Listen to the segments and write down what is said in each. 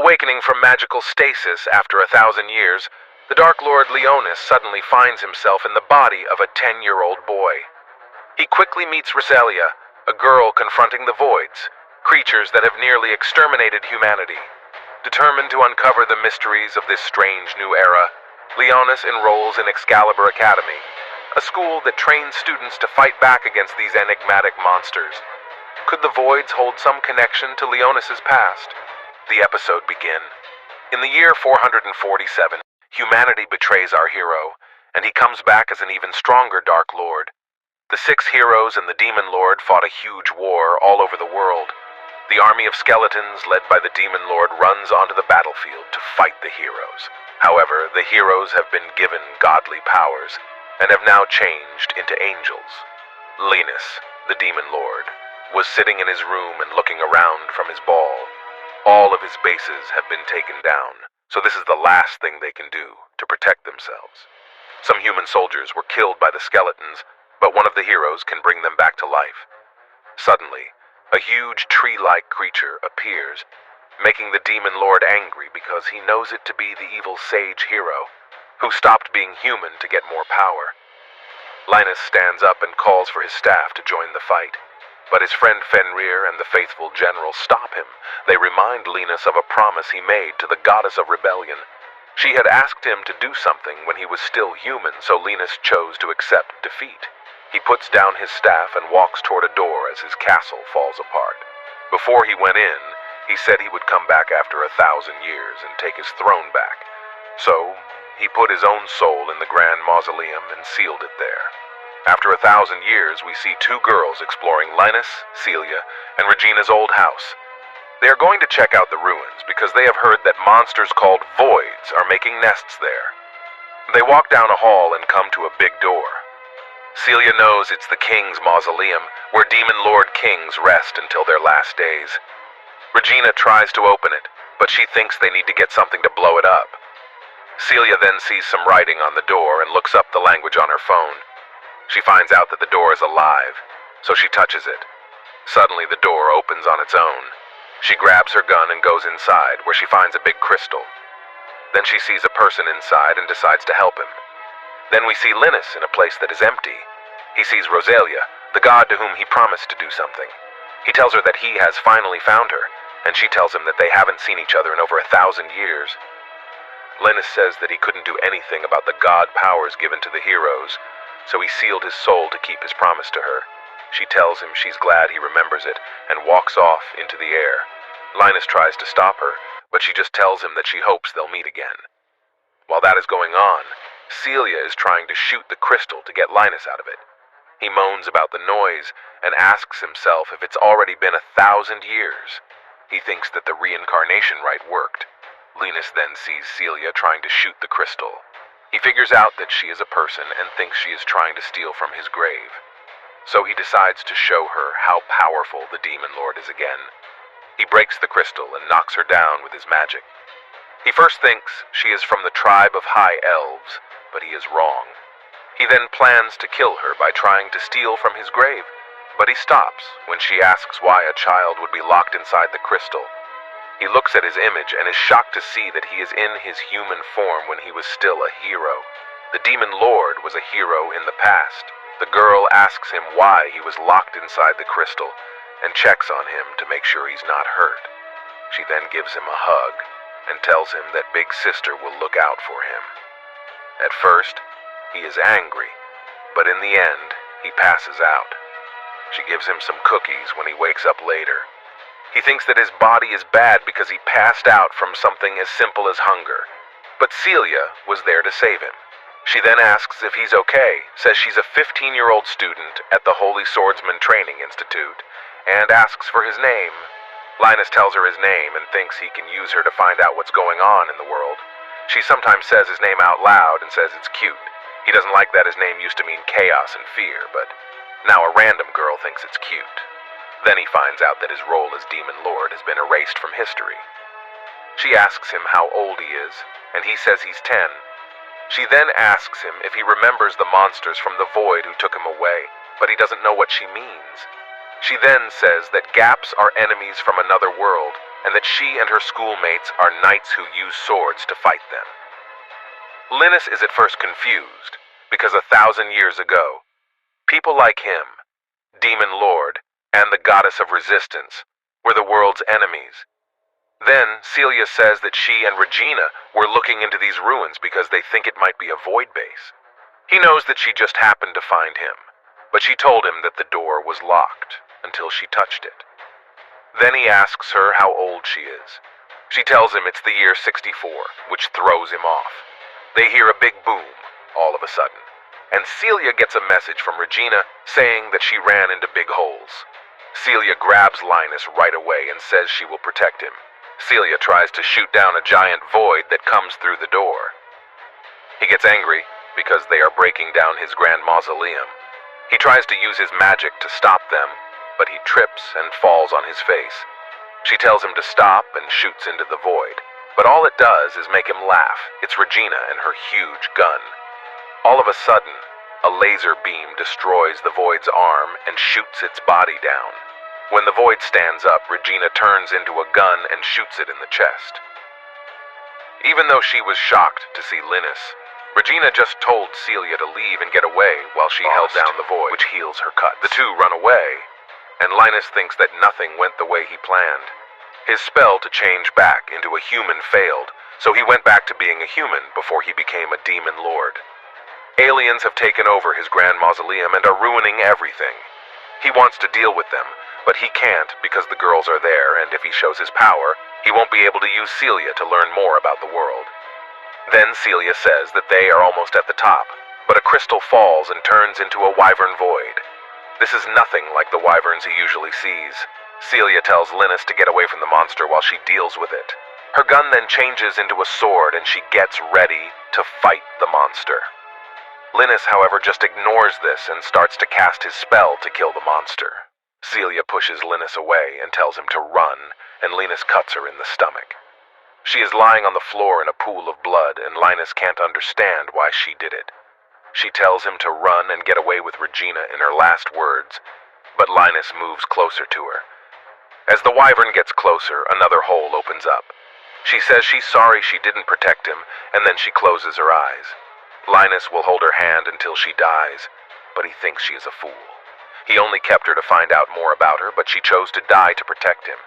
Awakening from magical stasis after 1,000 years, the Dark Lord Leonis suddenly finds himself in the body of a 10-year-old boy. He quickly meets Riselia, a girl confronting the voids, creatures that have nearly exterminated humanity. Determined to uncover the mysteries of this strange new era, Leonis enrolls in Excalibur Academy, a school that trains students to fight back against these enigmatic monsters. Could the voids hold some connection to Leonis's past? The episode begin. In the year 447, humanity betrays our hero, and he comes back as an even stronger Dark Lord. The 6 heroes and the Demon Lord fought a huge war all over the world. The army of skeletons led by the Demon Lord runs onto the battlefield to fight the heroes. However, the heroes have been given godly powers and have now changed into angels. Leonis, the Demon Lord, was sitting in his room and looking around from his ball. All of his bases have been taken down, so this is the last thing they can do to protect themselves. Some human soldiers were killed by the skeletons, but one of the heroes can bring them back to life. Suddenly, a huge tree-like creature appears, making the Demon Lord angry because he knows it to be the evil sage hero, who stopped being human to get more power. Leonis stands up and calls for his staff to join the fight. But his friend Fenrir and the faithful general stop him. They remind Leonis of a promise he made to the goddess of rebellion. She had asked him to do something when he was still human, so Leonis chose to accept defeat. He puts down his staff and walks toward a door as his castle falls apart. Before he went in, he said he would come back after 1,000 years and take his throne back. So, he put his own soul in the grand mausoleum and sealed it there. After 1,000 years, we see 2 girls exploring Linus, Celia, and Regina's old house. They are going to check out the ruins because they have heard that monsters called voids are making nests there. They walk down a hall and come to a big door. Celia knows it's the king's mausoleum, where Demon Lord kings rest until their last days. Regina tries to open it, but she thinks they need to get something to blow it up. Celia then sees some writing on the door and looks up the language on her phone. She finds out that the door is alive, so she touches it. Suddenly, the door opens on its own. She grabs her gun and goes inside, where she finds a big crystal. Then she sees a person inside and decides to help him. Then we see Leonis in a place that is empty. He sees Riselia, the god to whom he promised to do something. He tells her that he has finally found her, and she tells him that they haven't seen each other in over 1,000 years. Leonis says that he couldn't do anything about the god powers given to the heroes, so he sealed his soul to keep his promise to her. She tells him she's glad he remembers it and walks off into the air. Leonis tries to stop her, but she just tells him that she hopes they'll meet again. While that is going on, Celia is trying to shoot the crystal to get Leonis out of it. He moans about the noise and asks himself if it's already been 1,000 years. He thinks that the reincarnation rite worked. Leonis then sees Celia trying to shoot the crystal. He figures out that she is a person and thinks she is trying to steal from his grave. So he decides to show her how powerful the Demon Lord is again. He breaks the crystal and knocks her down with his magic. He first thinks she is from the tribe of High Elves, but he is wrong. He then plans to kill her by trying to steal from his grave, but he stops when she asks why a child would be locked inside the crystal. He looks at his image and is shocked to see that he is in his human form when he was still a hero. The Demon Lord was a hero in the past. The girl asks him why he was locked inside the crystal and checks on him to make sure he's not hurt. She then gives him a hug and tells him that Big Sister will look out for him. At first, he is angry, but in the end, he passes out. She gives him some cookies when he wakes up later. He thinks that his body is bad because he passed out from something as simple as hunger. But Celia was there to save him. She then asks if he's okay, says she's a 15-year-old student at the Holy Swordsman Training Institute, and asks for his name. Leonis tells her his name and thinks he can use her to find out what's going on in the world. She sometimes says his name out loud and says it's cute. He doesn't like that his name used to mean chaos and fear, but now a random girl thinks it's cute. Then he finds out that his role as Demon Lord has been erased from history. She asks him how old he is, and he says he's 10. She then asks him if he remembers the monsters from the void who took him away, but he doesn't know what she means. She then says that gaps are enemies from another world, and that she and her schoolmates are knights who use swords to fight them. Leonis is at first confused, because 1,000 years ago, people like him, Demon Lord, and the Goddess of Resistance, were the world's enemies. Then, Celia says that she and Regina were looking into these ruins because they think it might be a void base. He knows that she just happened to find him, but she told him that the door was locked until she touched it. Then he asks her how old she is. She tells him it's the year 64, which throws him off. They hear a big boom, all of a sudden, and Celia gets a message from Regina saying that she ran into big holes. Celia grabs Linus right away and says she will protect him. Celia tries to shoot down a giant void that comes through the door. He gets angry because they are breaking down his grand mausoleum. He tries to use his magic to stop them, but he trips and falls on his face. She tells him to stop and shoots into the void, but all it does is make him laugh. It's Regina and her huge gun. All of a sudden, a laser beam destroys the void's arm and shoots its body down. When the void stands up, Regina turns into a gun and shoots it in the chest. Even though she was shocked to see Linus, Regina just told Celia to leave and get away while she held down the void, which heals her cut. The two run away, and Linus thinks that nothing went the way he planned. His spell to change back into a human failed, so he went back to being a human before he became a demon lord. Aliens have taken over his grand mausoleum and are ruining everything. He wants to deal with them, but he can't because the girls are there, and if he shows his power, he won't be able to use Celia to learn more about the world. Then Celia says that they are almost at the top, but a crystal falls and turns into a wyvern void. This is nothing like the wyverns he usually sees. Celia tells Linus to get away from the monster while she deals with it. Her gun then changes into a sword and she gets ready to fight the monster. Linus, however, just ignores this and starts to cast his spell to kill the monster. Celia pushes Linus away and tells him to run, and Linus cuts her in the stomach. She is lying on the floor in a pool of blood, and Linus can't understand why she did it. She tells him to run and get away with Regina in her last words, but Linus moves closer to her. As the wyvern gets closer, another hole opens up. She says she's sorry she didn't protect him, and then she closes her eyes. Linus will hold her hand until she dies, but he thinks she is a fool. He only kept her to find out more about her, but she chose to die to protect him.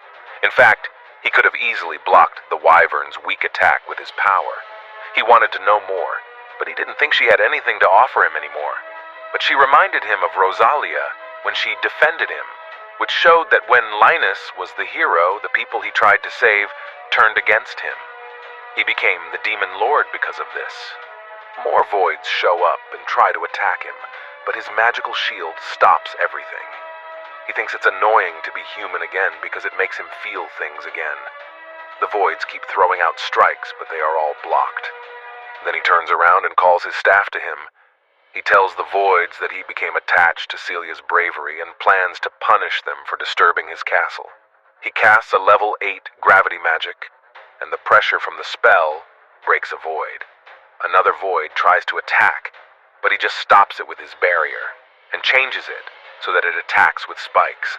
In fact, he could have easily blocked the wyvern's weak attack with his power. He wanted to know more, but he didn't think she had anything to offer him anymore. But she reminded him of Riselia when she defended him, which showed that when Linus was the hero, the people he tried to save turned against him. He became the Demon Lord because of this. More voids show up and try to attack him, but his magical shield stops everything. He thinks it's annoying to be human again because it makes him feel things again. The voids keep throwing out strikes, but they are all blocked. Then he turns around and calls his staff to him. He tells the voids that he became attached to Celia's bravery and plans to punish them for disturbing his castle. He casts a level 8 gravity magic, and the pressure from the spell breaks a void. Another void tries to attack, but he just stops it with his barrier and changes it so that it attacks with spikes.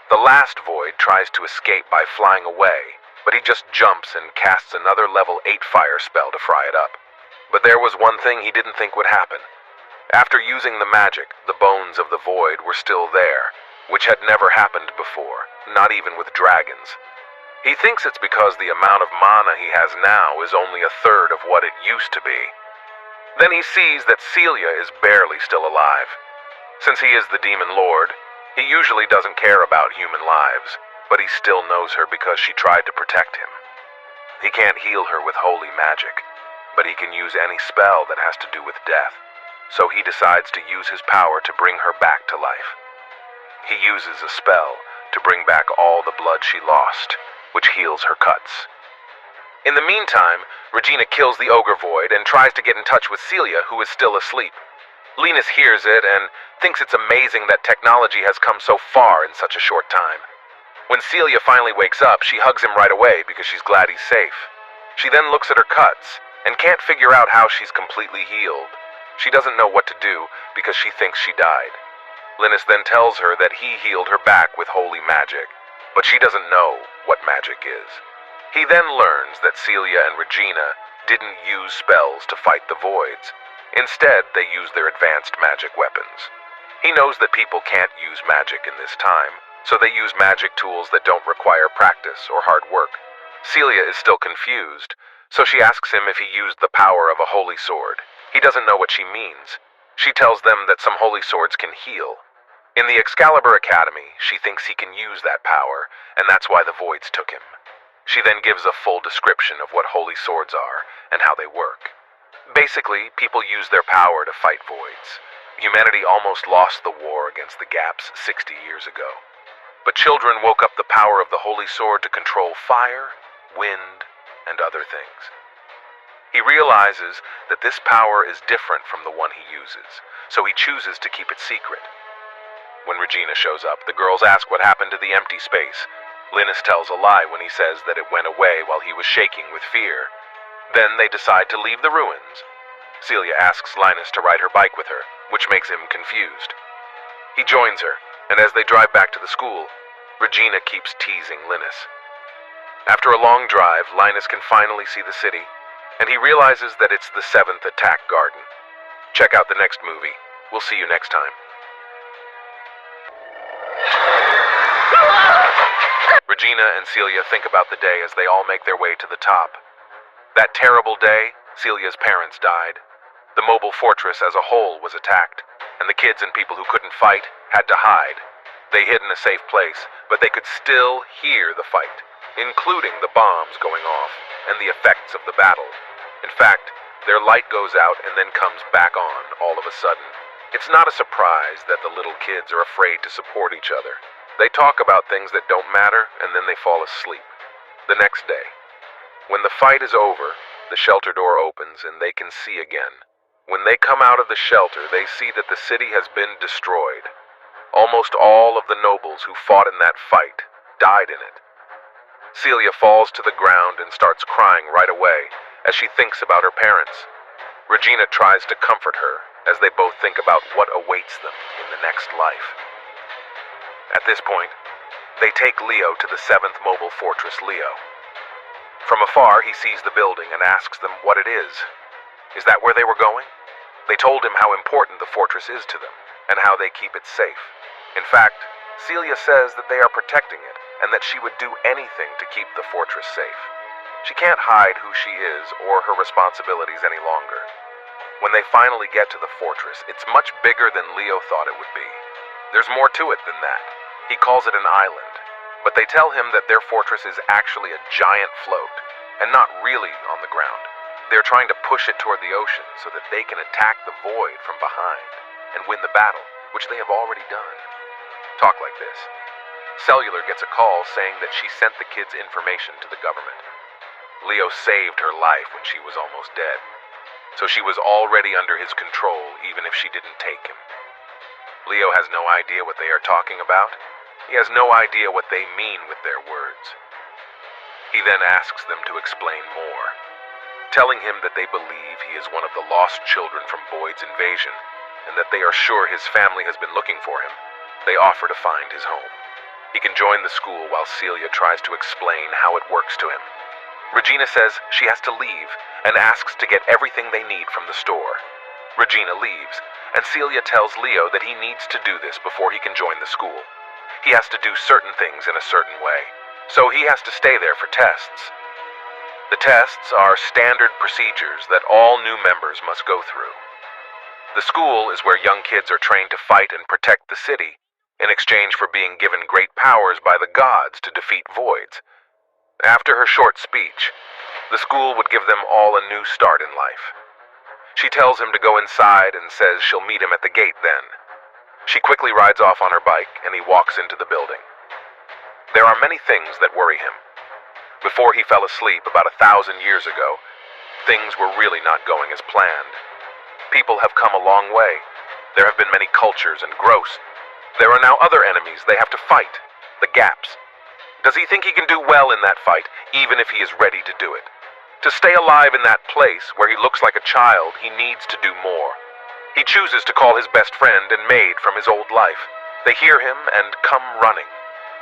The last void tries to escape by flying away, but he just jumps and casts another level 8 fire spell to fry it up. But there was one thing he didn't think would happen. After using the magic, the bones of the void were still there, which had never happened before, not even with dragons. He thinks it's because the amount of mana he has now is only a third of what it used to be. Then he sees that Celia is barely still alive. Since he is the Demon Lord, he usually doesn't care about human lives, but he still knows her because she tried to protect him. He can't heal her with holy magic, but he can use any spell that has to do with death, so he decides to use his power to bring her back to life. He uses a spell to bring back all the blood she lost, which heals her cuts. In the meantime, Regina kills the ogre void and tries to get in touch with Celia, who is still asleep. Leonis hears it and thinks it's amazing that technology has come so far in such a short time. When Celia finally wakes up, she hugs him right away because she's glad he's safe. She then looks at her cuts and can't figure out how she's completely healed. She doesn't know what to do because she thinks she died. Leonis then tells her that he healed her back with holy magic, but she doesn't know what magic is. He then learns that Celia and Regina didn't use spells to fight the voids. Instead, they used their advanced magic weapons. He knows that people can't use magic in this time, so they use magic tools that don't require practice or hard work. Celia is still confused, so she asks him if he used the power of a holy sword. He doesn't know what she means. She tells them that some holy swords can heal. In the Excalibur Academy, she thinks he can use that power, and that's why the voids took him. She then gives a full description of what holy swords are and how they work. Basically, people use their power to fight voids. Humanity almost lost the war against the Gaps 60 years ago. But children woke up the power of the holy sword to control fire, wind, and other things. He realizes that this power is different from the one he uses, so he chooses to keep it secret. When Regina shows up, the girls ask what happened to the empty space. Leonis tells a lie when he says that it went away while he was shaking with fear. Then they decide to leave the ruins. Celia asks Linus to ride her bike with her, which makes him confused. He joins her, and as they drive back to the school, Regina keeps teasing Leonis. After a long drive, Linus can finally see the city, and he realizes that it's the 7th attack garden. Check out the next movie. We'll see you next time. Regina and Celia think about the day as they all make their way to the top. That terrible day, Celia's parents died. The mobile fortress as a whole was attacked, and the kids and people who couldn't fight had to hide. They hid in a safe place, but they could still hear the fight, including the bombs going off and the effects of the battle. In fact, their light goes out and then comes back on all of a sudden. It's not a surprise that the little kids are afraid to support each other. They talk about things that don't matter, and then they fall asleep. The next day, when the fight is over, the shelter door opens and they can see again. When they come out of the shelter, they see that the city has been destroyed. Almost all of the nobles who fought in that fight died in it. Celia falls to the ground and starts crying right away as she thinks about her parents. Regina tries to comfort her as they both think about what awaits them in the next life. At this point, they take Leo to the 7th mobile fortress, Leo. From afar, he sees the building and asks them what it is. Is that where they were going? They told him how important the fortress is to them, and how they keep it safe. In fact, Celia says that they are protecting it, and that she would do anything to keep the fortress safe. She can't hide who she is or her responsibilities any longer. When they finally get to the fortress, it's much bigger than Leo thought it would be. There's more to it than that. He calls it an island, but they tell him that their fortress is actually a giant float, and not really on the ground. They're trying to push it toward the ocean so that they can attack the void from behind and win the battle, which they have already done. Talk like this. Cellular gets a call saying that she sent the kids information to the government. Leo saved her life when she was almost dead, so she was already under his control even if she didn't take him. Leo has no idea what they are talking about. He has no idea what they mean with their words. He then asks them to explain more, telling him that they believe he is one of the lost children from Void's invasion, and that they are sure his family has been looking for him. They offer to find his home. He can join the school while Celia tries to explain how it works to him. Regina says she has to leave and asks to get everything they need from the store. Regina leaves, and Celia tells Leo that he needs to do this before he can join the school. He has to do certain things in a certain way, so he has to stay there for tests. The tests are standard procedures that all new members must go through. The school is where young kids are trained to fight and protect the city, in exchange for being given great powers by the gods to defeat voids. After her short speech, the school would give them all a new start in life. She tells him to go inside and says she'll meet him at the gate then. She quickly rides off on her bike and he walks into the building. There are many things that worry him. Before he fell asleep about 1,000 years ago, things were really not going as planned. People have come a long way. There have been many cultures and growths. There are now other enemies they have to fight, the Gaps. Does he think he can do well in that fight, even if he is ready to do it? To stay alive in that place where he looks like a child, he needs to do more. He chooses to call his best friend and maid from his old life. They hear him and come running.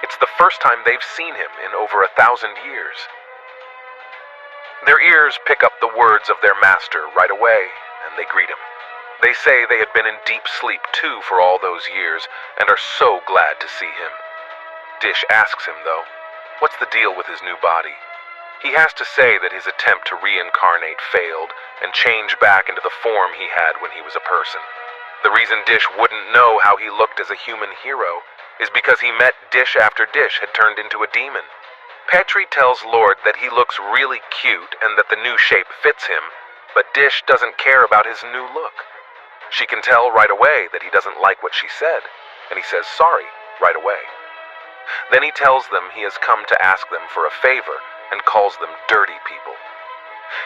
It's the first time they've seen him in over 1,000 years. Their ears pick up the words of their master right away, and they greet him. They say they had been in deep sleep too for all those years, and are so glad to see him. Dish asks him, though, what's the deal with his new body? He has to say that his attempt to reincarnate failed and change back into the form he had when he was a person. The reason Dish wouldn't know how he looked as a human hero is because he met Dish after Dish had turned into a demon. Petrie tells Lord that he looks really cute and that the new shape fits him, but Dish doesn't care about his new look. She can tell right away that he doesn't like what she said, and he says sorry right away. Then he tells them he has come to ask them for a favor and calls them dirty people.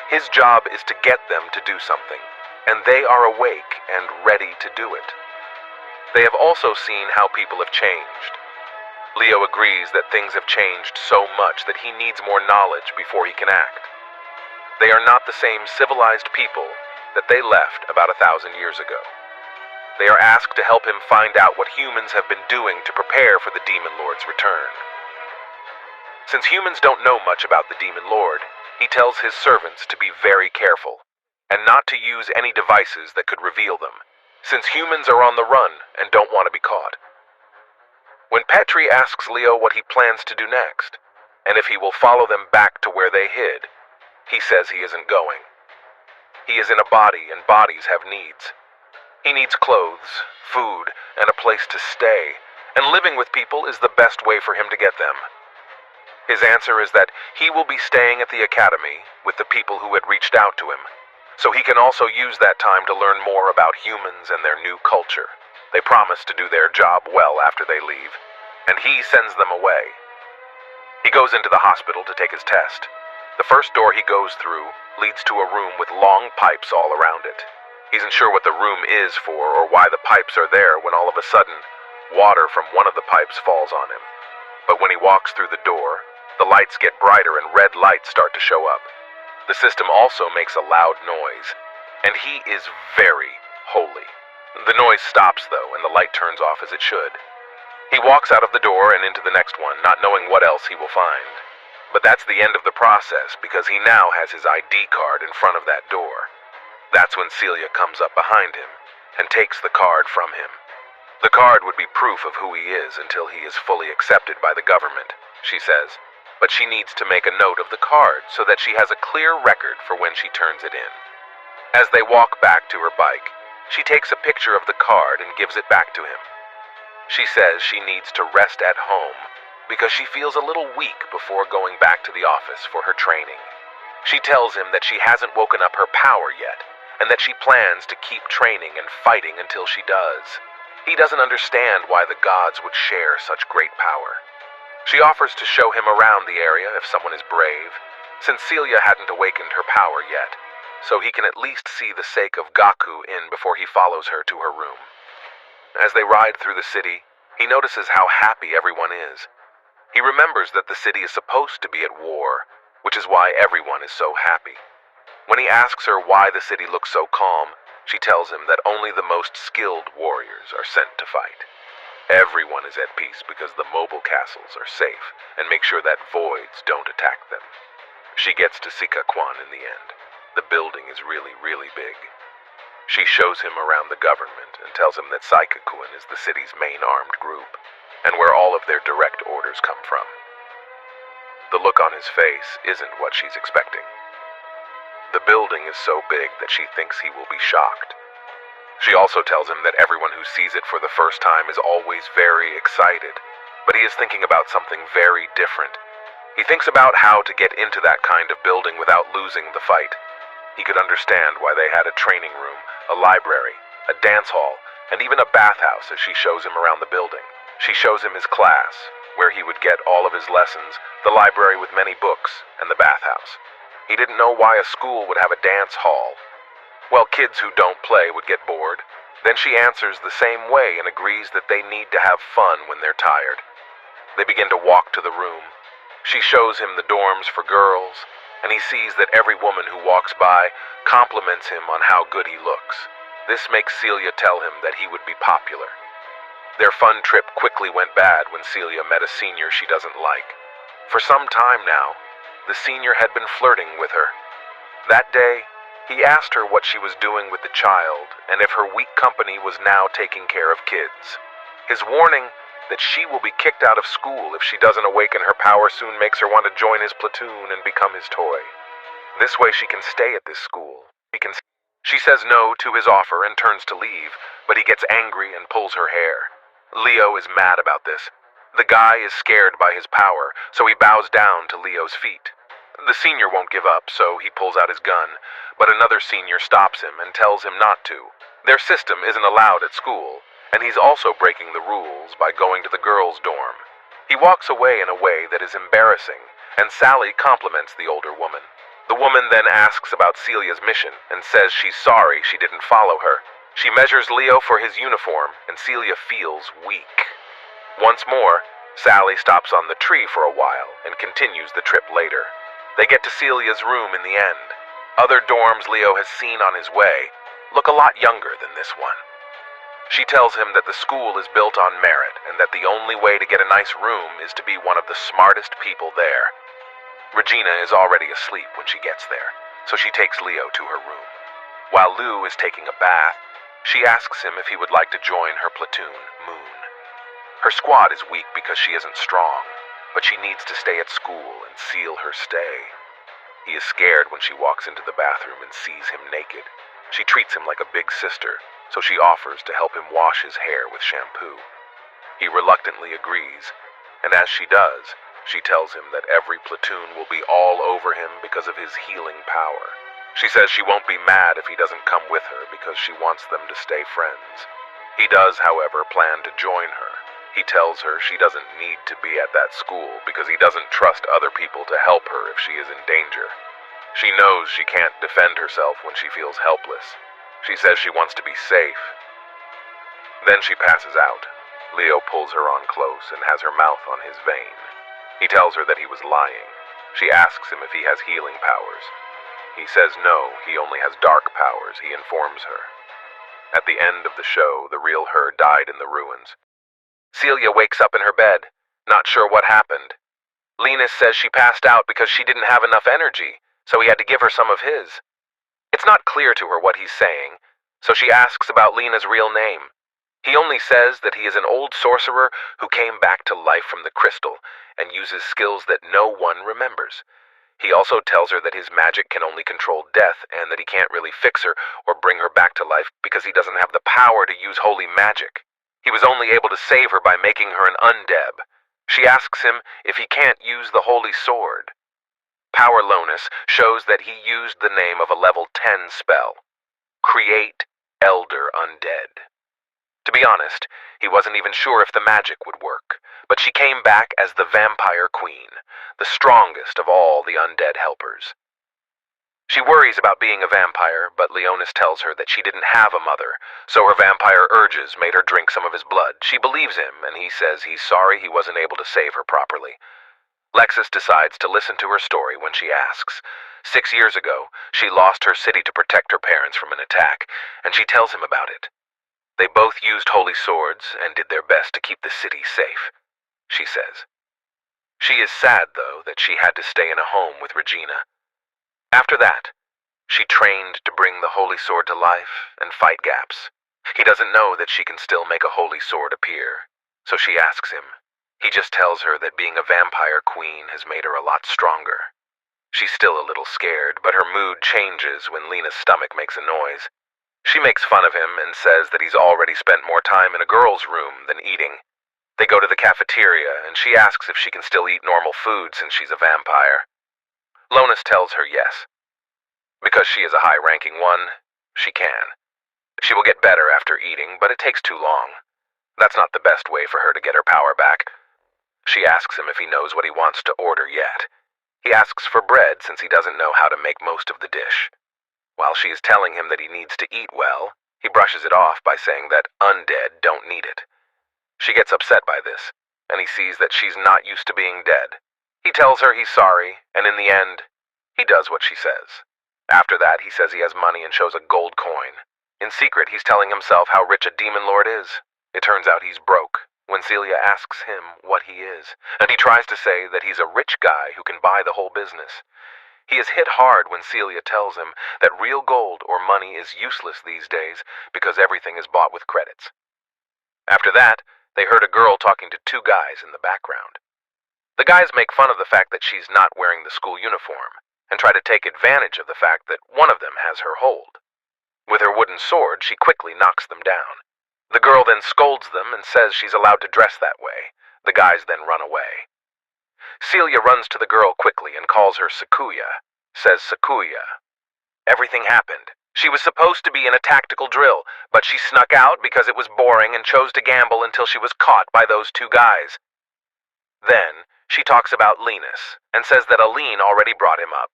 His job is to get them to do something, and they are awake and ready to do it. They have also seen how people have changed. Leo agrees that things have changed so much that he needs more knowledge before he can act. They are not the same civilized people that they left about 1,000 years ago. They are asked to help him find out what humans have been doing to prepare for the Demon Lord's return. Since humans don't know much about the Demon Lord, he tells his servants to be very careful, and not to use any devices that could reveal them, since humans are on the run and don't want to be caught. When Petrie asks Leo what he plans to do next, and if he will follow them back to where they hid, he says he isn't going. He is in a body, and bodies have needs. He needs clothes, food, and a place to stay, and living with people is the best way for him to get them. His answer is that he will be staying at the academy with the people who had reached out to him, so he can also use that time to learn more about humans and their new culture. They promise to do their job well after they leave, and he sends them away. He goes into the hospital to take his test. The first door he goes through leads to a room with long pipes all around it. He isn't sure what the room is for or why the pipes are there when all of a sudden, water from one of the pipes falls on him. But when he walks through the door, the lights get brighter and red lights start to show up. The system also makes a loud noise, and he is very holy. The noise stops though, and the light turns off as it should. He walks out of the door and into the next one, not knowing what else he will find. But that's the end of the process, because he now has his ID card in front of that door. That's when Celia comes up behind him and takes the card from him. The card would be proof of who he is until he is fully accepted by the government, she says, but she needs to make a note of the card so that she has a clear record for when she turns it in. As they walk back to her bike, she takes a picture of the card and gives it back to him. She says she needs to rest at home because she feels a little weak before going back to the office for her training. She tells him that she hasn't woken up her power yet, and that she plans to keep training and fighting until she does. He doesn't understand why the gods would share such great power. She offers to show him around the area if someone is brave, since Celia hadn't awakened her power yet, so he can at least see the sake of Gakuin before he follows her to her room. As they ride through the city, he notices how happy everyone is. He remembers that the city is supposed to be at war, which is why everyone is so happy. When he asks her why the city looks so calm, she tells him that only the most skilled warriors are sent to fight. Everyone is at peace because the mobile castles are safe and make sure that voids don't attack them. She gets to Seiken in the end. The building is really, really big. She shows him around the government and tells him that Seiken is the city's main armed group, and where all of their direct orders come from. The look on his face isn't what she's expecting. The building is so big that she thinks he will be shocked. She also tells him that everyone who sees it for the first time is always very excited, but he is thinking about something very different. He thinks about how to get into that kind of building without losing the fight. He could understand why they had a training room, a library, a dance hall, and even a bathhouse as she shows him around the building. She shows him his class, where he would get all of his lessons, the library with many books, and the bathhouse. He didn't know why a school would have a dance hall. Well, kids who don't play would get bored. Then she answers the same way and agrees that they need to have fun when they're tired. They begin to walk to the room. She shows him the dorms for girls, and he sees that every woman who walks by compliments him on how good he looks. This makes Celia tell him that he would be popular. Their fun trip quickly went bad when Celia met a senior she doesn't like. For some time now, the senior had been flirting with her, That day, he asked her what she was doing with the child and if her weak company was now taking care of kids. His warning that she will be kicked out of school if she doesn't awaken her power soon makes her want to join his platoon and become his toy. This way she can stay at this school. She says no to his offer and turns to leave, but he gets angry and pulls her hair. Leo is mad about this. The guy is scared by his power, so he bows down to Leo's feet. The senior won't give up, so he pulls out his gun, but another senior stops him and tells him not to. Their system isn't allowed at school, and he's also breaking the rules by going to the girls' dorm. He walks away in a way that is embarrassing, and Sally compliments the older woman. The woman then asks about Celia's mission and says she's sorry she didn't follow her. She measures Leo for his uniform, and Celia feels weak. Once more, Sally stops on the tree for a while and continues the trip later. They get to Celia's room in the end. Other dorms Leo has seen on his way look a lot younger than this one. She tells him that the school is built on merit and that the only way to get a nice room is to be one of the smartest people there. Regina is already asleep when she gets there, so she takes Leo to her room. While Lou is taking a bath, she asks him if he would like to join her platoon, Moon. Her squad is weak because she isn't strong, but she needs to stay at school and seal her stay. He is scared when she walks into the bathroom and sees him naked. She treats him like a big sister, so she offers to help him wash his hair with shampoo. He reluctantly agrees, and as she does, she tells him that every platoon will be all over him because of his healing power. She says she won't be mad if he doesn't come with her because she wants them to stay friends. He does, however, plan to join her. He tells her she doesn't need to be at that school because he doesn't trust other people to help her if she is in danger. She knows she can't defend herself when she feels helpless. She says she wants to be safe. Then she passes out. Leo pulls her on close and has her mouth on his vein. He tells her that he was lying. She asks him if he has healing powers. He says no, he only has dark powers, he informs her. At the end of the show, the real her died in the ruins. Celia wakes up in her bed, not sure what happened. Leonis says she passed out because she didn't have enough energy, so he had to give her some of his. It's not clear to her what he's saying, so she asks about Lena's real name. He only says that he is an old sorcerer who came back to life from the crystal and uses skills that no one remembers. He also tells her that his magic can only control death and that he can't really fix her or bring her back to life because he doesn't have the power to use holy magic. He was only able to save her by making her an undeb. She asks him if he can't use the holy sword. Power Leonis shows that he used the name of a level 10 spell. Create Elder Undead. To be honest, he wasn't even sure if the magic would work, but she came back as the Vampire Queen, the strongest of all the undead helpers. She worries about being a vampire, but Leonis tells her that she didn't have a mother, so her vampire urges made her drink some of his blood. She believes him, and he says he's sorry he wasn't able to save her properly. Lexus decides to listen to her story when she asks. 6 years ago, she lost her city to protect her parents from an attack, and she tells him about it. They both used holy swords and did their best to keep the city safe, she says. She is sad, though, that she had to stay in a home with Regina. After that, she trained to bring the holy sword to life and fight gaps. He doesn't know that she can still make a holy sword appear, so she asks him. He just tells her that being a vampire queen has made her a lot stronger. She's still a little scared, but her mood changes when Lena's stomach makes a noise. She makes fun of him and says that he's already spent more time in a girl's room than eating. They go to the cafeteria, and she asks if she can still eat normal food since she's a vampire. Leonis tells her yes. Because she is a high-ranking one, she can. She will get better after eating, but it takes too long. That's not the best way for her to get her power back. She asks him if he knows what he wants to order yet. He asks for bread since he doesn't know how to make most of the dish. While she is telling him that he needs to eat well, he brushes it off by saying that undead don't need it. She gets upset by this, and he sees that she's not used to being dead. He tells her he's sorry, and in the end, he does what she says. After that, he says he has money and shows a gold coin. In secret, he's telling himself how rich a demon lord is. It turns out he's broke when Celia asks him what he is, and he tries to say that he's a rich guy who can buy the whole business. He is hit hard when Celia tells him that real gold or money is useless these days because everything is bought with credits. After that, they heard a girl talking to two guys in the background. The guys make fun of the fact that she's not wearing the school uniform and try to take advantage of the fact that one of them has her hold. With her wooden sword, she quickly knocks them down. The girl then scolds them and says she's allowed to dress that way. The guys then run away. Celia runs to the girl quickly and calls her Sakuya. Says Sakuya. Everything happened. She was supposed to be in a tactical drill, but she snuck out because it was boring and chose to gamble until she was caught by those two guys. Then, she talks about Leonis and says that Aline already brought him up.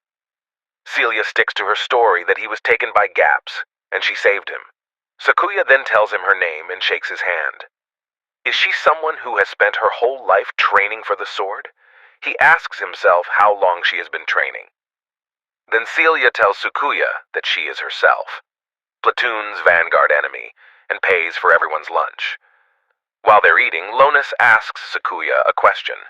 Celia sticks to her story that he was taken by Gaps, and she saved him. Sakuya then tells him her name and shakes his hand. Is she someone who has spent her whole life training for the sword? He asks himself how long she has been training. Then Celia tells Sakuya that she is herself, Platoon's vanguard enemy, and pays for everyone's lunch. While they're eating, Leonis asks Sakuya a question.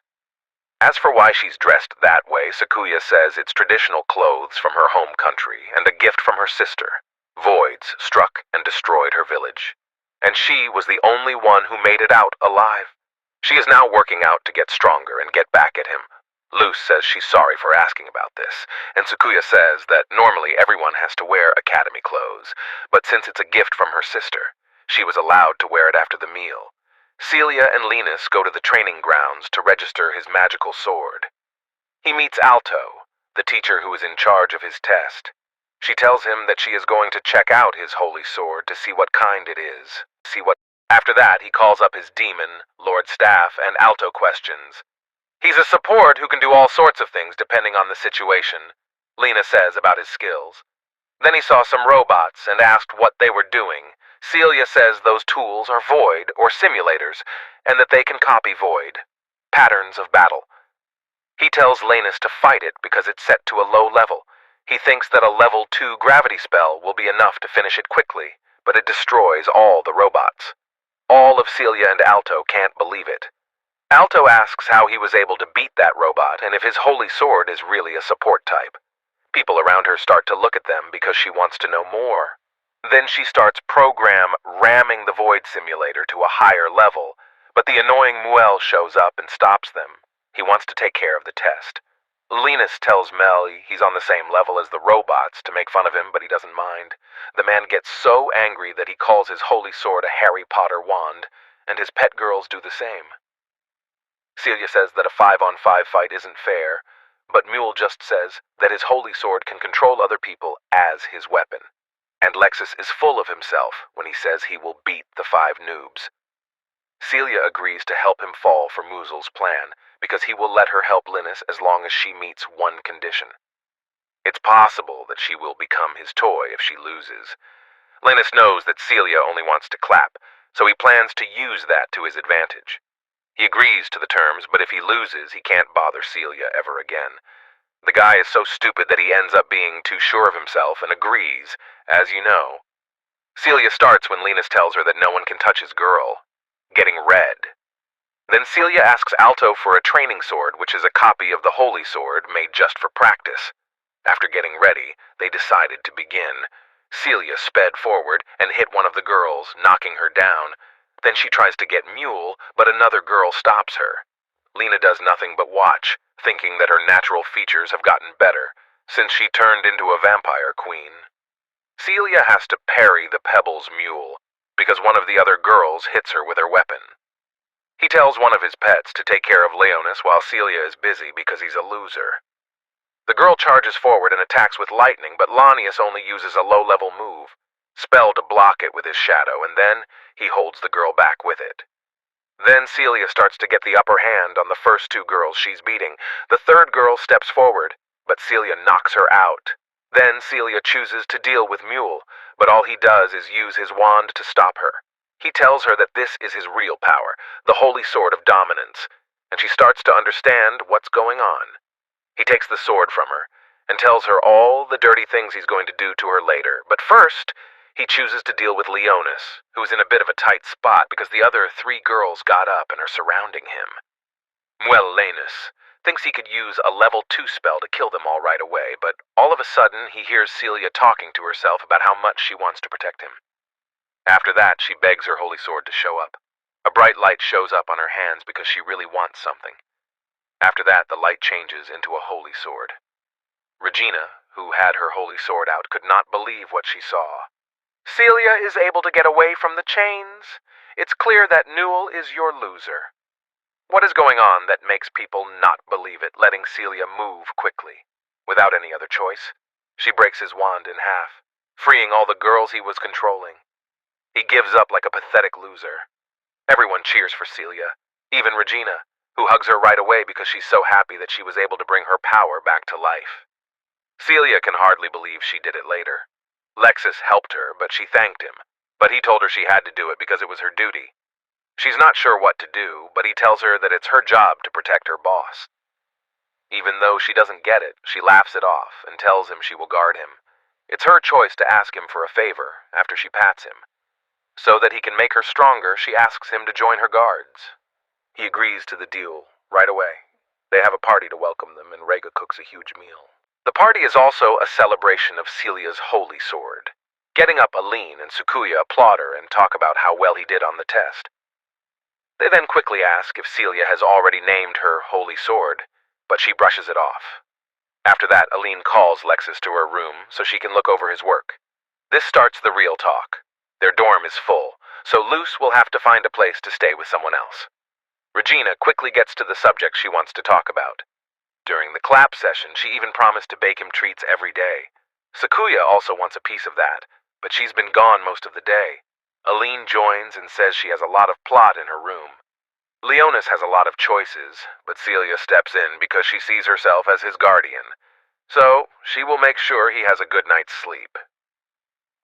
As for why she's dressed that way, Sakuya says it's traditional clothes from her home country and a gift from her sister. Voids struck and destroyed her village, and she was the only one who made it out alive. She is now working out to get stronger and get back at him. Luce says she's sorry for asking about this, and Sakuya says that normally everyone has to wear academy clothes, but since it's a gift from her sister, she was allowed to wear it after the meal. Celia and Leonis go to the training grounds to register his magical sword. He meets Alto, the teacher who is in charge of his test. She tells him that she is going to check out his holy sword to see what kind it is. After that, he calls up his demon, Lord Staff, and Alto questions. He's a support who can do all sorts of things depending on the situation, Lena says about his skills. Then he saw some robots and asked what they were doing. Celia says those tools are void or simulators, and that they can copy void patterns of battle. He tells Leonis to fight it because it's set to a low level. He thinks that a level 2 gravity spell will be enough to finish it quickly, but it destroys all the robots. All of Celia and Alto can't believe it. Alto asks how he was able to beat that robot and if his holy sword is really a support type. People around her start to look at them because she wants to know more. Then she starts ramming the void simulator to a higher level, but the annoying Muel shows up and stops them. He wants to take care of the test. Leonis tells Mel he's on the same level as the robots to make fun of him, but he doesn't mind. The man gets so angry that he calls his holy sword a Harry Potter wand, and his pet girls do the same. Celia says that a 5-on-5 fight isn't fair, but Mule just says that his holy sword can control other people as his weapon. And Lexus is full of himself when he says he will beat the 5 noobs. Celia agrees to help him fall for Muzel's plan, because he will let her help Leonis as long as she meets one condition. It's possible that she will become his toy if she loses. Leonis knows that Celia only wants to clap, so he plans to use that to his advantage. He agrees to the terms, but if he loses, he can't bother Celia ever again. The guy is so stupid that he ends up being too sure of himself and agrees, as you know. Celia starts when Leonis tells her that no one can touch his girl, getting red. Then Celia asks Alto for a training sword, which is a copy of the holy sword made just for practice. After getting ready, they decided to begin. Celia sped forward and hit one of the girls, knocking her down. Then she tries to get Mule, but another girl stops her. Lena does nothing but watch, thinking that her natural features have gotten better, since she turned into a vampire queen. Celia has to parry the Pebbles Mule, because one of the other girls hits her with her weapon. He tells one of his pets to take care of Leonis while Celia is busy because he's a loser. The girl charges forward and attacks with lightning, but Leonis only uses a low-level move, spell to block it with his shadow, and then he holds the girl back with it. Then Celia starts to get the upper hand on the first 2 girls she's beating. The 3rd girl steps forward, but Celia knocks her out. Then Celia chooses to deal with Mule, but all he does is use his wand to stop her. He tells her that this is his real power, the holy sword of dominance, and she starts to understand what's going on. He takes the sword from her and tells her all the dirty things he's going to do to her later, but first, he chooses to deal with Leonis, who is in a bit of a tight spot because the other 3 girls got up and are surrounding him. Well, Leonis, thinks he could use a level 2 spell to kill them all right away, but all of a sudden he hears Celia talking to herself about how much she wants to protect him. After that, she begs her holy sword to show up. A bright light shows up on her hands because she really wants something. After that, the light changes into a holy sword. Regina, who had her holy sword out, could not believe what she saw. Celia is able to get away from the chains. It's clear that Newell is your loser. What is going on that makes people not believe it, letting Celia move quickly, without any other choice? She breaks his wand in half, freeing all the girls he was controlling. He gives up like a pathetic loser. Everyone cheers for Celia, even Regina, who hugs her right away because she's so happy that she was able to bring her power back to life. Celia can hardly believe she did it later. Lexus helped her, but she thanked him, but he told her she had to do it because it was her duty. She's not sure what to do, but he tells her that it's her job to protect her boss. Even though she doesn't get it, she laughs it off and tells him she will guard him. It's her choice to ask him for a favor after she pats him. So that he can make her stronger, she asks him to join her guards. He agrees to the deal right away. They have a party to welcome them, and Rega cooks a huge meal. The party is also a celebration of Celia's holy sword. Getting up, Aline and Sukuya applaud her and talk about how well he did on the test. They then quickly ask if Celia has already named her holy sword, but she brushes it off. After that, Aline calls Lexus to her room so she can look over his work. This starts the real talk. Their dorm is full, so Luce will have to find a place to stay with someone else. Regina quickly gets to the subject she wants to talk about. During the clap session, she even promised to bake him treats every day. Sukuya also wants a piece of that, but she's been gone most of the day. Aline joins and says she has a lot of plot in her room. Leonis has a lot of choices, but Celia steps in because she sees herself as his guardian. So, she will make sure he has a good night's sleep.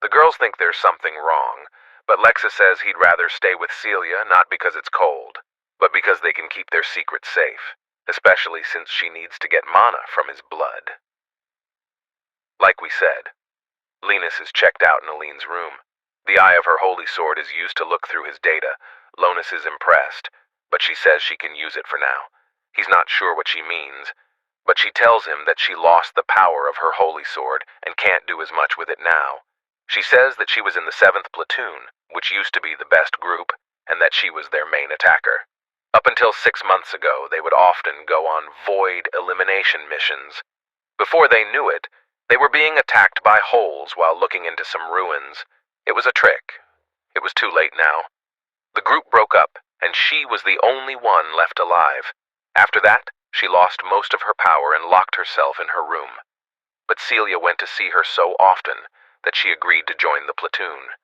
The girls think there's something wrong, but Lexus says he'd rather stay with Celia not because it's cold, but because they can keep their secret safe, especially since she needs to get mana from his blood. Like we said, Leonis is checked out in Aline's room. The eye of her holy sword is used to look through his data. Leonis is impressed, but she says she can use it for now. He's not sure what she means, but she tells him that she lost the power of her holy sword and can't do as much with it now. She says that she was in the 7th platoon, which used to be the best group, and that she was their main attacker. Up until 6 months ago, they would often go on void elimination missions. Before they knew it, they were being attacked by holes while looking into some ruins. It was a trick. It was too late now. The group broke up, and she was the only one left alive. After that, she lost most of her power and locked herself in her room. But Celia went to see her so often that she agreed to join the platoon.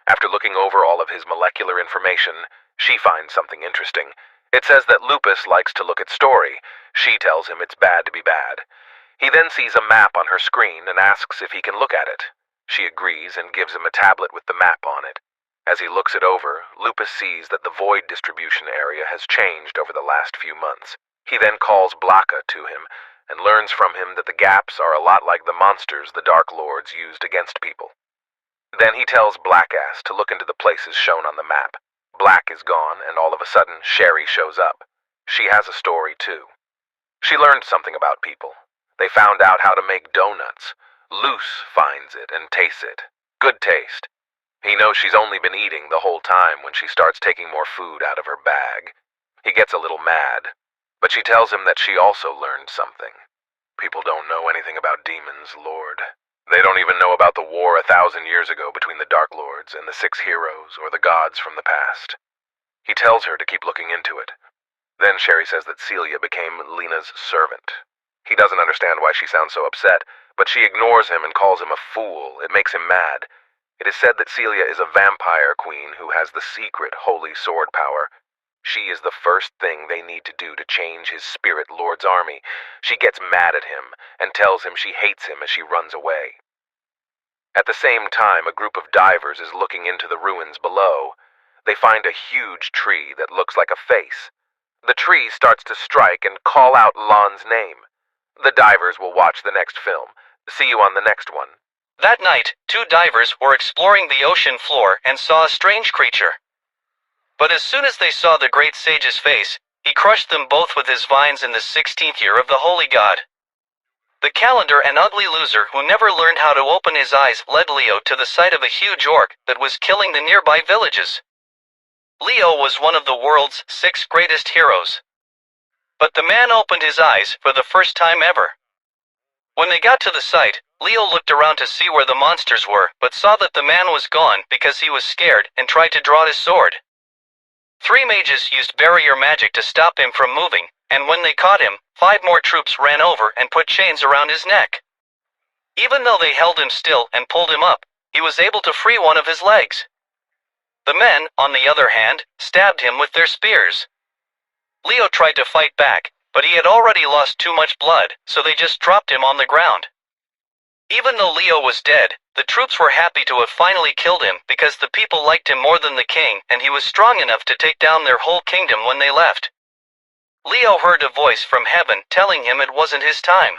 After looking over all of his molecular information, she finds something interesting. It says that Lupus likes to look at story. She tells him it's bad to be bad. He then sees a map on her screen and asks if he can look at it. She agrees and gives him a tablet with the map on it. As he looks it over, Lupus sees that the void distribution area has changed over the last few months. He then calls Blaka to him and learns from him that the gaps are a lot like the monsters the Dark Lords used against people. Then he tells Blackass to look into the places shown on the map. Black is gone, and all of a sudden, Sherry shows up. She has a story, too. She learned something about people. They found out how to make donuts. Luce finds it and tastes it. Good taste. He knows she's only been eating the whole time when she starts taking more food out of her bag. He gets a little mad, but she tells him that she also learned something. People don't know anything about demons, Lord. They don't even know about the war 1,000 years ago between the Dark Lords and the 6 heroes or the gods from the past. He tells her to keep looking into it. Then Sherry says that Celia became Lena's servant. He doesn't understand why she sounds so upset, but she ignores him and calls him a fool. It makes him mad. It is said that Celia is a vampire queen who has the secret holy sword power. She is the first thing they need to do to change his spirit lord's army. She gets mad at him and tells him she hates him as she runs away. At the same time, a group of divers is looking into the ruins below. They find a huge tree that looks like a face. The tree starts to strike and call out Lon's name. The divers will watch the next film. See you on the next one. That night, 2 divers were exploring the ocean floor and saw a strange creature. But as soon as they saw the great sage's face, he crushed them both with his vines in the 16th year of the holy god. The calendar, an ugly loser who never learned how to open his eyes, led Leo to the site of a huge orc that was killing the nearby villages. Leo was one of the world's 6 greatest heroes. But the man opened his eyes for the first time ever. When they got to the site, Leo looked around to see where the monsters were, but saw that the man was gone because he was scared and tried to draw his sword. 3 mages used barrier magic to stop him from moving, and when they caught him, 5 more troops ran over and put chains around his neck. Even though they held him still and pulled him up, he was able to free one of his legs. The men, on the other hand, stabbed him with their spears. Leo tried to fight back, but he had already lost too much blood, so they just dropped him on the ground. Even though Leo was dead, the troops were happy to have finally killed him because the people liked him more than the king, and he was strong enough to take down their whole kingdom when they left. Leo heard a voice from heaven telling him it wasn't his time.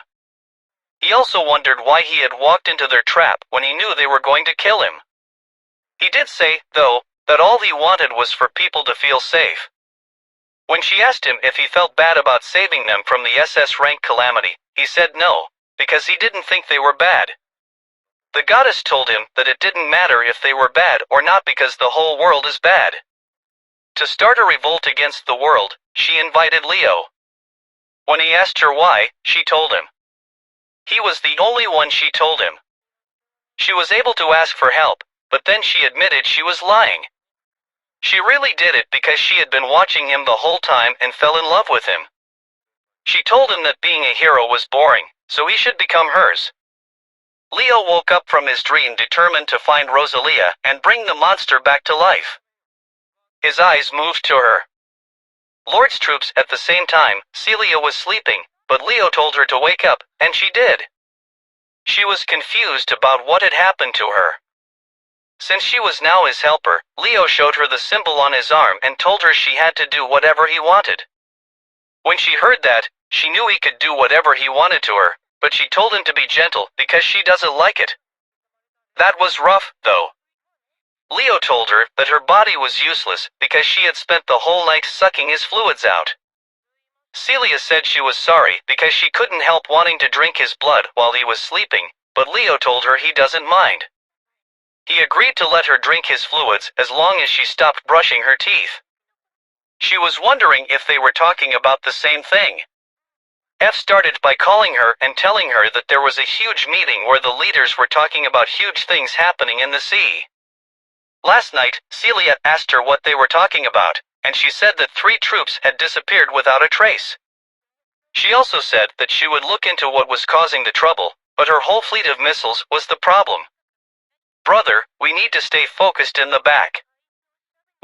He also wondered why he had walked into their trap when he knew they were going to kill him. He did say, though, that all he wanted was for people to feel safe. When she asked him if he felt bad about saving them from the SS rank calamity, he said no, because he didn't think they were bad. The goddess told him that it didn't matter if they were bad or not because the whole world is bad. To start a revolt against the world, she invited Leo. When he asked her why, she told him. He was the only one she told him. She was able to ask for help, but then she admitted she was lying. She really did it because she had been watching him the whole time and fell in love with him. She told him that being a hero was boring, so he should become hers. Leo woke up from his dream determined to find Riselia and bring the monster back to life. His eyes moved to her. Lord's troops at the same time, Celia was sleeping, but Leo told her to wake up, and she did. She was confused about what had happened to her. Since she was now his helper, Leo showed her the symbol on his arm and told her she had to do whatever he wanted. When she heard that, she knew he could do whatever he wanted to her, but she told him to be gentle because she doesn't like it. That was rough, though. Leo told her that her body was useless because she had spent the whole night sucking his fluids out. Celia said she was sorry because she couldn't help wanting to drink his blood while he was sleeping, but Leo told her he doesn't mind. He agreed to let her drink his fluids as long as she stopped brushing her teeth. She was wondering if they were talking about the same thing. F started by calling her and telling her that there was a huge meeting where the leaders were talking about huge things happening in the sea. Last night, Celia asked her what they were talking about, and she said that 3 troops had disappeared without a trace. She also said that she would look into what was causing the trouble, but her whole fleet of missiles was the problem. Brother, we need to stay focused in the back.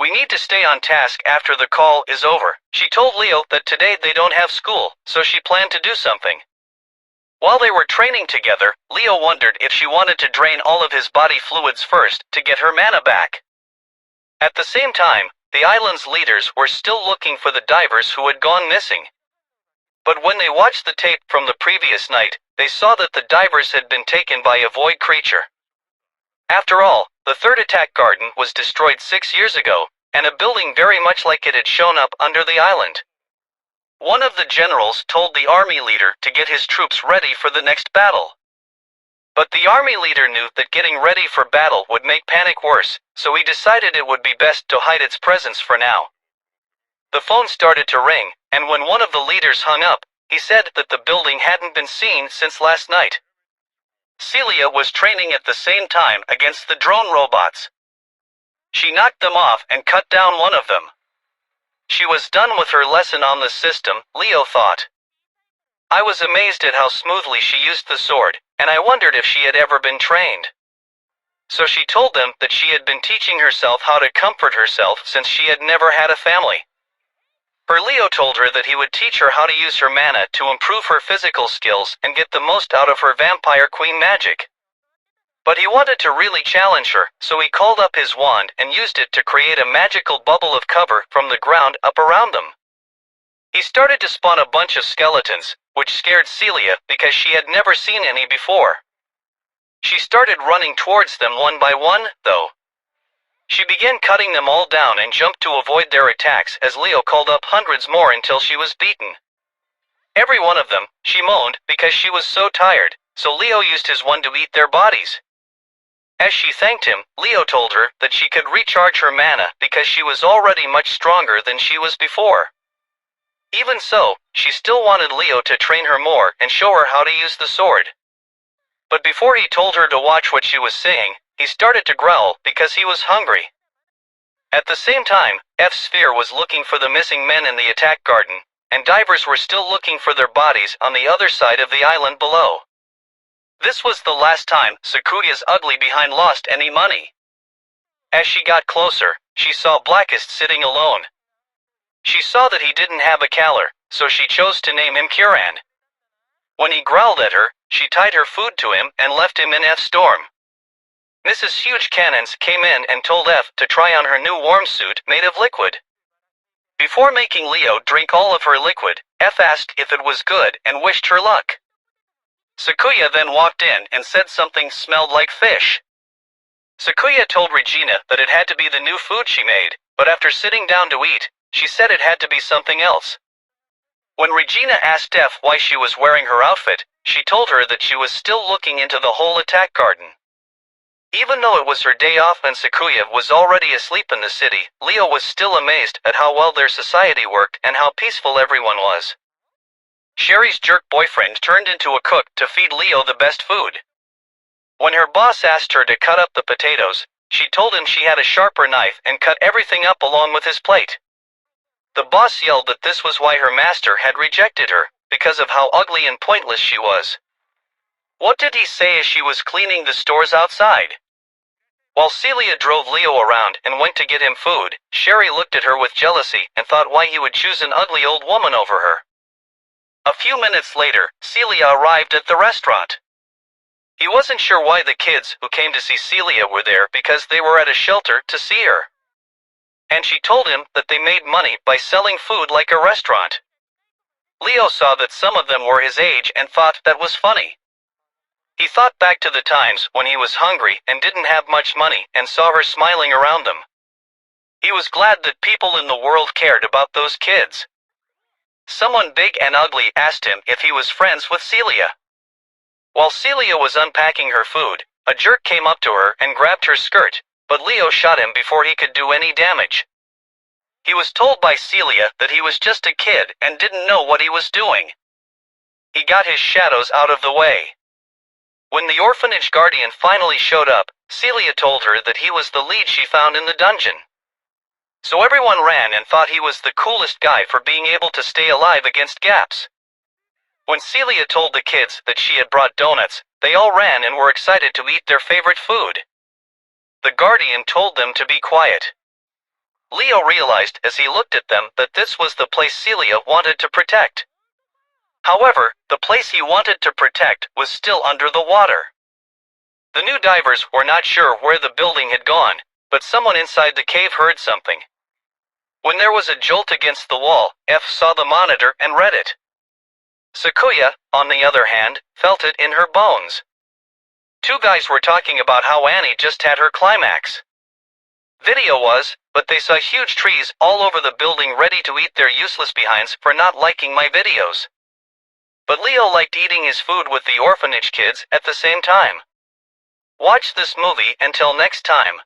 We need to stay on task after the call is over. She told Leo that today they don't have school, so she planned to do something. While they were training together, Leo wondered if she wanted to drain all of his body fluids first to get her mana back. At the same time, the island's leaders were still looking for the divers who had gone missing. But when they watched the tape from the previous night, they saw that the divers had been taken by a void creature. After all, the 3rd attack garden was destroyed 6 years ago, and a building very much like it had shown up under the island. One of the generals told the army leader to get his troops ready for the next battle. But the army leader knew that getting ready for battle would make panic worse, so he decided it would be best to hide its presence for now. The phone started to ring, and when one of the leaders hung up, he said that the building hadn't been seen since last night. Celia was training at the same time against the drone robots. She knocked them off and cut down one of them. She was done with her lesson on the system, Leo thought. I was amazed at how smoothly she used the sword, and I wondered if she had ever been trained. So she told them that she had been teaching herself how to comfort herself since she had never had a family. Her Leo told her that he would teach her how to use her mana to improve her physical skills and get the most out of her vampire queen magic. But he wanted to really challenge her, so he called up his wand and used it to create a magical bubble of cover from the ground up around them. He started to spawn a bunch of skeletons, which scared Celia because she had never seen any before. She started running towards them one by one, though. She began cutting them all down and jumped to avoid their attacks as Leo called up hundreds more until she was beaten. Every one of them, she moaned, because she was so tired, so Leo used his one to eat their bodies. As she thanked him, Leo told her that she could recharge her mana because she was already much stronger than she was before. Even so, she still wanted Leo to train her more and show her how to use the sword. But before he told her to watch what she was saying, he started to growl because he was hungry. At the same time, F-Sphere was looking for the missing men in the attack garden, and divers were still looking for their bodies on the other side of the island below. This was the last time Sakuya's ugly behind lost any money. As she got closer, she saw Blackest sitting alone. She saw that he didn't have a collar, so she chose to name him Kuran. When he growled at her, she tied her food to him and left him in F's storm. Mrs. Huge Cannons came in and told F to try on her new warm suit made of liquid. Before making Leo drink all of her liquid, F asked if it was good and wished her luck. Sakuya then walked in and said something smelled like fish. Sakuya told Regina that it had to be the new food she made, but after sitting down to eat, she said it had to be something else. When Regina asked F why she was wearing her outfit, she told her that she was still looking into the whole attack garden. Even though it was her day off and Sakuya was already asleep in the city, Leo was still amazed at how well their society worked and how peaceful everyone was. Sherry's jerk boyfriend turned into a cook to feed Leo the best food. When her boss asked her to cut up the potatoes, she told him she had a sharper knife and cut everything up along with his plate. The boss yelled that this was why her master had rejected her, because of how ugly and pointless she was. What did he say as she was cleaning the stores outside? While Celia drove Leo around and went to get him food, Sherry looked at her with jealousy and thought why he would choose an ugly old woman over her. A few minutes later, Celia arrived at the restaurant. He wasn't sure why the kids who came to see Celia were there because they were at a shelter to see her. And she told him that they made money by selling food like a restaurant. Leo saw that some of them were his age and thought that was funny. He thought back to the times when he was hungry and didn't have much money and saw her smiling around them. He was glad that people in the world cared about those kids. Someone big and ugly asked him if he was friends with Celia. While Celia was unpacking her food, a jerk came up to her and grabbed her skirt, but Leo shot him before he could do any damage. He was told by Celia that he was just a kid and didn't know what he was doing. He got his shadows out of the way. When the orphanage guardian finally showed up, Celia told her that he was the lead she found in the dungeon. So everyone ran and thought he was the coolest guy for being able to stay alive against gaps. When Celia told the kids that she had brought donuts, they all ran and were excited to eat their favorite food. The guardian told them to be quiet. Leo realized as he looked at them that this was the place Celia wanted to protect. However, the place he wanted to protect was still under the water. The new divers were not sure where the building had gone, but someone inside the cave heard something. When there was a jolt against the wall, F saw the monitor and read it. Sakuya, on the other hand, felt it in her bones. Two guys were talking about how Annie just had her climax. Video was, but they saw huge trees all over the building ready to eat their useless behinds for not liking my videos. But Leo liked eating his food with the orphanage kids at the same time. Watch this movie until next time.